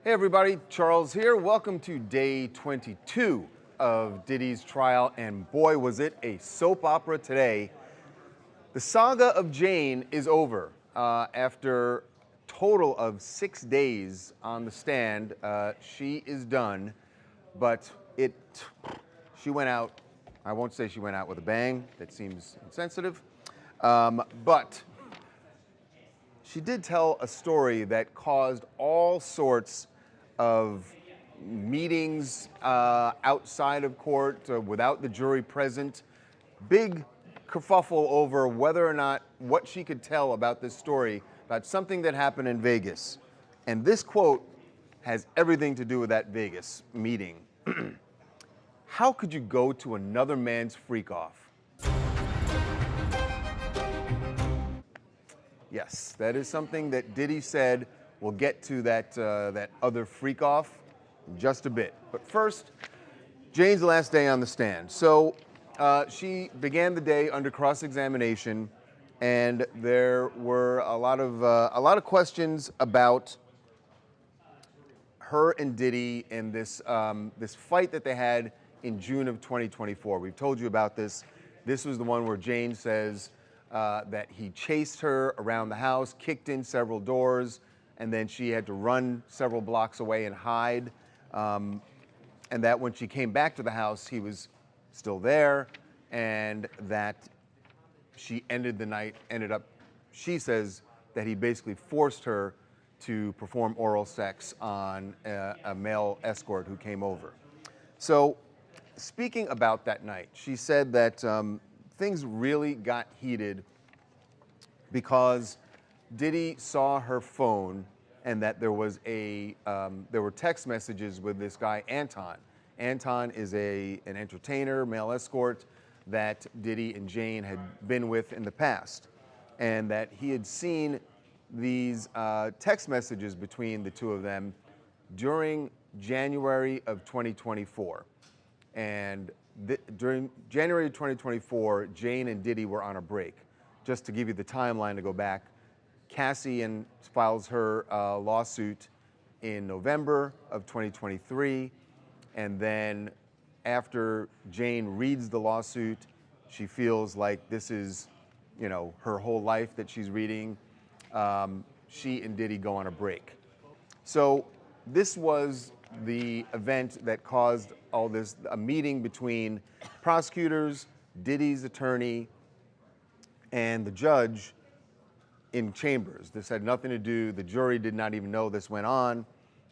Hey everybody, Charles here. Welcome to day 22 of Diddy's trial, and boy was it a soap opera today. The saga of Jane is over after a total of 6 days on the stand. She is done, but she went out, I won't say she went out with a bang, that seems insensitive, but she did tell a story that caused all sorts of meetings outside of court without the jury present. Big kerfuffle over whether or not what she could tell about this story, about something that happened in Vegas. And this quote has everything to do with that Vegas meeting. How could you go to another man's freak off? Yes, that is something that Diddy said. We'll get to that other freak off in just a bit. But first, Jane's last day on the stand. So she began the day under cross-examination, and there were a lot of questions about her and Diddy and this fight that they had in June of 2024. We've told you about this. This was the one where Jane says that he chased her around the house, kicked in several doors, and then she had to run several blocks away and hide. And that when she came back to the house, he was still there, and that she ended the night, she says that he basically forced her to perform oral sex on a male escort who came over. So speaking about that night, she said that things really got heated because Diddy saw her phone and that there were text messages with this guy, Anton. Anton is an entertainer, male escort that Diddy and Jane had been with in the past, and that he had seen these text messages between the two of them during January of 2024. And during January 2024, Jane and Diddy were on a break. Just to give you the timeline to go back, Cassie files her lawsuit in November of 2023, and then after Jane reads the lawsuit, she feels like this is, her whole life that she's reading. She and Diddy go on a break. So this was the event that caused all this, a meeting between prosecutors, Diddy's attorney, and the judge in chambers. This had nothing to do, the jury did not even know this went on, and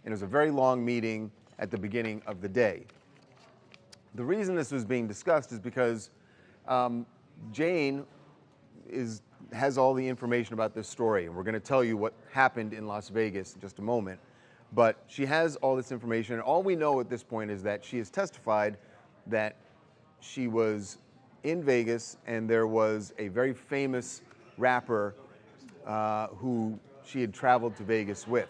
it was a very long meeting at the beginning of the day. The reason this was being discussed is because Jane has all the information about this story, and we're going to tell you what happened in Las Vegas in just a moment. But she has all this information, and all we know at this point is that she has testified that she was in Vegas and there was a very famous rapper who she had traveled to Vegas with.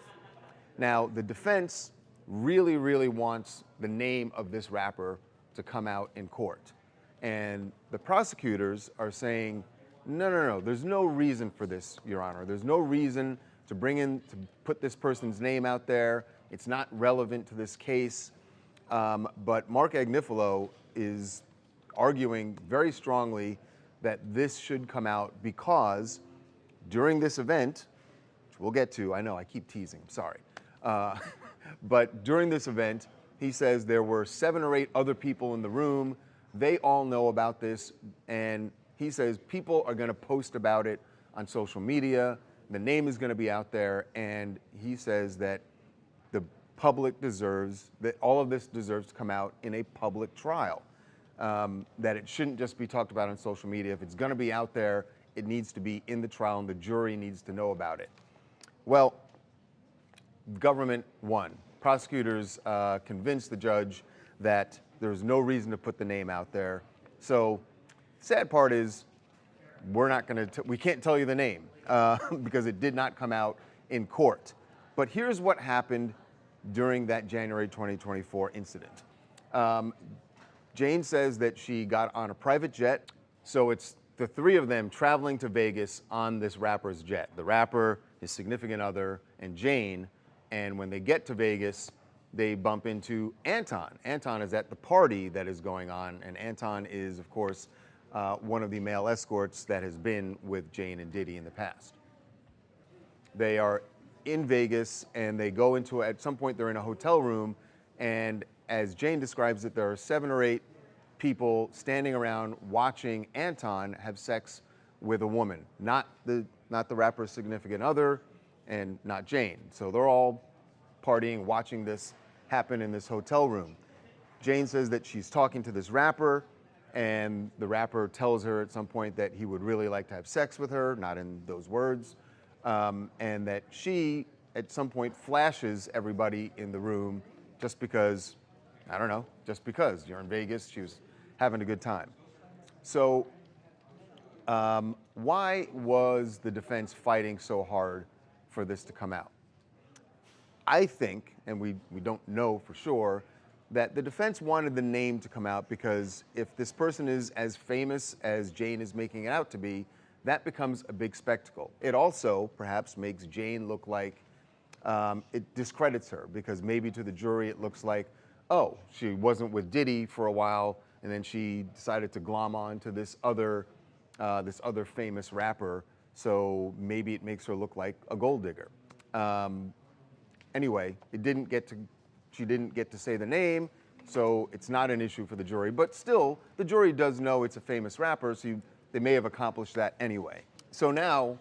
Now, the defense really, really wants the name of this rapper to come out in court. And the prosecutors are saying, no, there's no reason for this, Your Honor. There's no reason to put this person's name out there. It's not relevant to this case. But Mark Agnifilo is arguing very strongly that this should come out because during this event, which we'll get to, I know I keep teasing, sorry. But during this event, he says there were 7 or 8 other people in the room. They all know about this, and he says people are going to post about it on social media. The name is going to be out there, and he says that the public deserves, that all of this deserves to come out in a public trial, that it shouldn't just be talked about on social media. If it's going to be out there, it needs to be in the trial, and the jury needs to know about it. Well, government won. Prosecutors convinced the judge that there's no reason to put the name out there. So, sad part is, we can't tell you the name because it did not come out in court. But here's what happened during that January 2024 incident. Jane says that she got on a private jet. So it's the 3 of them traveling to Vegas on this rapper's jet. The rapper, his significant other, and Jane And when they get to Vegas, they bump into Anton. Anton is at the party that is going on, and Anton is, of course, one of the male escorts that has been with Jane and Diddy in the past. They are in Vegas, and they go into, at some point, they're in a hotel room, and as Jane describes it, there are 7 or 8 people standing around watching Anton have sex with a woman, not the rapper's significant other, and not Jane. So they're all partying, watching this happen in this hotel room. Jane says that she's talking to this rapper, and the rapper tells her at some point that he would really like to have sex with her, not in those words, and that she, at some point, flashes everybody in the room just because, I don't know, just because. You're in Vegas, she was having a good time. So why was the defense fighting so hard for this to come out? I think, and we don't know for sure, that the defense wanted the name to come out because if this person is as famous as Jane is making it out to be, that becomes a big spectacle. It also perhaps makes Jane look like it discredits her because maybe to the jury it looks like, oh, she wasn't with Diddy for a while and then she decided to glom on to this other famous rapper, so maybe it makes her look like a gold digger. Anyway, she didn't get to say the name, so it's not an issue for the jury. But still, the jury does know it's a famous rapper, so they may have accomplished that anyway. So now,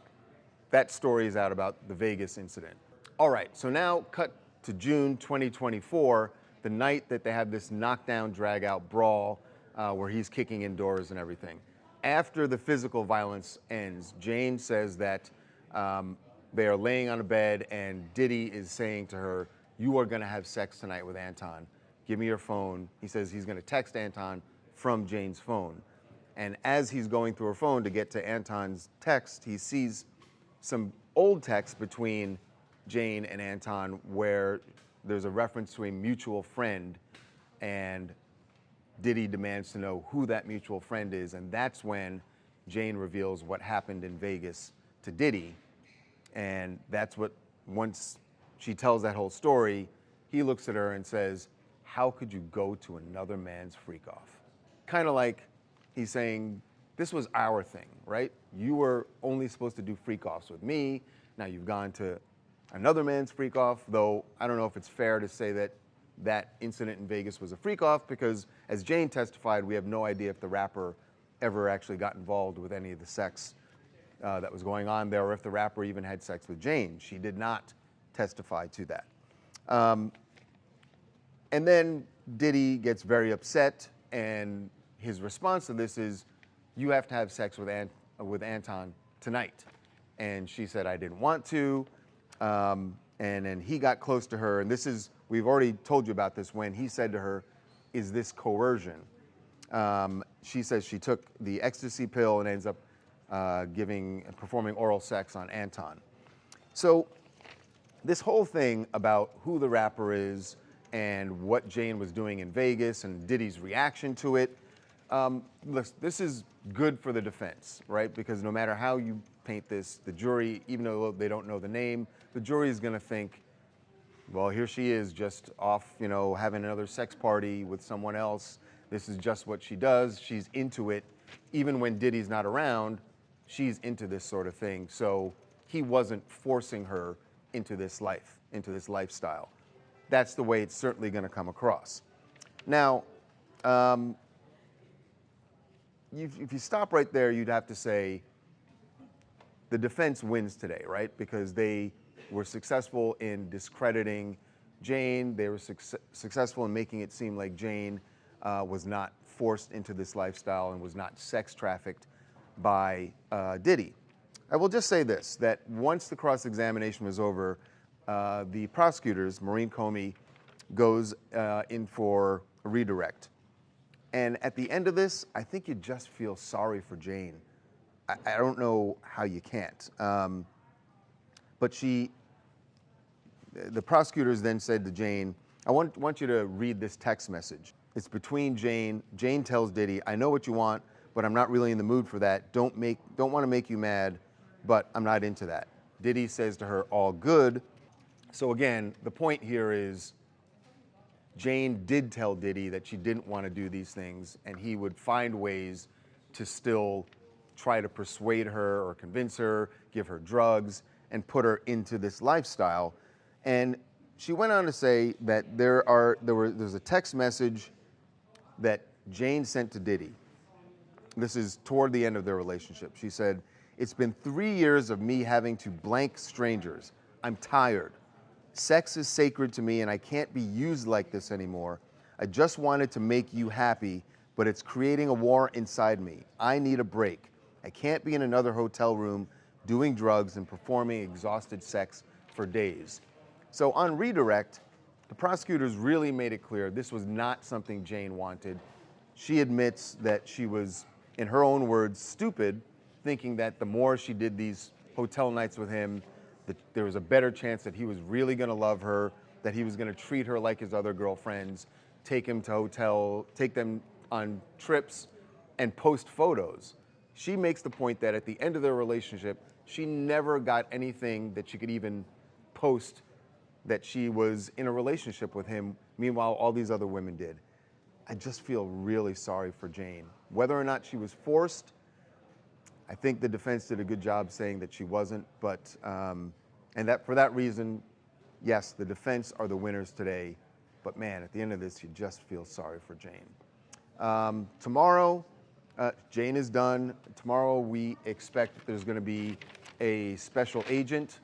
that story is out about the Vegas incident. All right, so now cut to June 2024, the night that they have this knockdown, drag-out brawl where he's kicking in doors and everything. After the physical violence ends, Jane says that they are laying on a bed and Diddy is saying to her, "You are gonna have sex tonight with Anton. Give me your phone." He says he's gonna text Anton from Jane's phone. And as he's going through her phone to get to Anton's text, he sees some old text between Jane and Anton where there's a reference to a mutual friend, and Diddy demands to know who that mutual friend is, and that's when Jane reveals what happened in Vegas to Diddy. And that's what, once she tells that whole story, he looks at her and says, "How could you go to another man's freak off?" Kind of like he's saying, this was our thing, right? You were only supposed to do freak offs with me. Now you've gone to another man's freak off, though I don't know if it's fair to say that that incident in Vegas was a freak off because, as Jane testified, we have no idea if the rapper ever actually got involved with any of the sex that was going on there, or if the rapper even had sex with Jane. She did not testify to that. And then Diddy gets very upset, and his response to this is, "You have to have sex with Anton tonight." And she said, "I didn't want to." And then he got close to her, and this is, we've already told you about this, when he said to her, "Is this coercion?" She says she took the ecstasy pill and ends up performing oral sex on Anton. So this whole thing about who the rapper is and what Jane was doing in Vegas and Diddy's reaction to it, listen, this is good for the defense, right? Because no matter how you paint this, the jury, even though they don't know the name, the jury is going to think, well, here she is just off, having another sex party with someone else. This is just what she does. She's into it. Even when Diddy's not around, she's into this sort of thing. So he wasn't forcing her into this life, into this lifestyle. That's the way it's certainly going to come across. Now, if you stop right there, you'd have to say the defense wins today, right? Because they were successful in discrediting Jane. They were successful in making it seem like Jane was not forced into this lifestyle and was not sex trafficked by Diddy. I will just say this, that once the cross-examination was over, the prosecutors, Maureen Comey, goes in for a redirect. And at the end of this, I think you just feel sorry for Jane. I don't know how you can't. But the prosecutors then said to Jane, I want you to read this text message. It's between Jane. Jane tells Diddy, "I know what you want, but I'm not really in the mood for that. Don't want to make you mad, but I'm not into that." Diddy says to her, "All good." So again, the point here is Jane did tell Diddy that she didn't want to do these things, and he would find ways to still try to persuade her or convince her, give her drugs, and put her into this lifestyle. And she went on to say that there's a text message that Jane sent to Diddy. This is toward the end of their relationship. She said, "It's been 3 years of me having to blank strangers. I'm tired. Sex is sacred to me and I can't be used like this anymore. I just wanted to make you happy, but it's creating a war inside me. I need a break. I can't be in another hotel room doing drugs and performing exhausted sex for days." So on redirect, the prosecutors really made it clear this was not something Jane wanted. She admits that she was, in her own words, stupid, thinking that the more she did these hotel nights with him, that there was a better chance that he was really going to love her, that he was going to treat her like his other girlfriends, take them on trips, and post photos. She makes the point that at the end of their relationship, she never got anything that she could even post that she was in a relationship with him. Meanwhile, all these other women did. I just feel really sorry for Jane. Whether or not she was forced, I think the defense did a good job saying that she wasn't, but and that for that reason, yes, the defense are the winners today. But man, at the end of this, you just feel sorry for Jane. Tomorrow, Jane is done. Tomorrow, we expect that there's going to be a special agent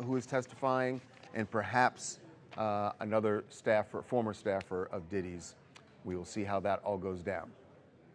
who is testifying, and perhaps another former staffer of Diddy's. We will see how that all goes down.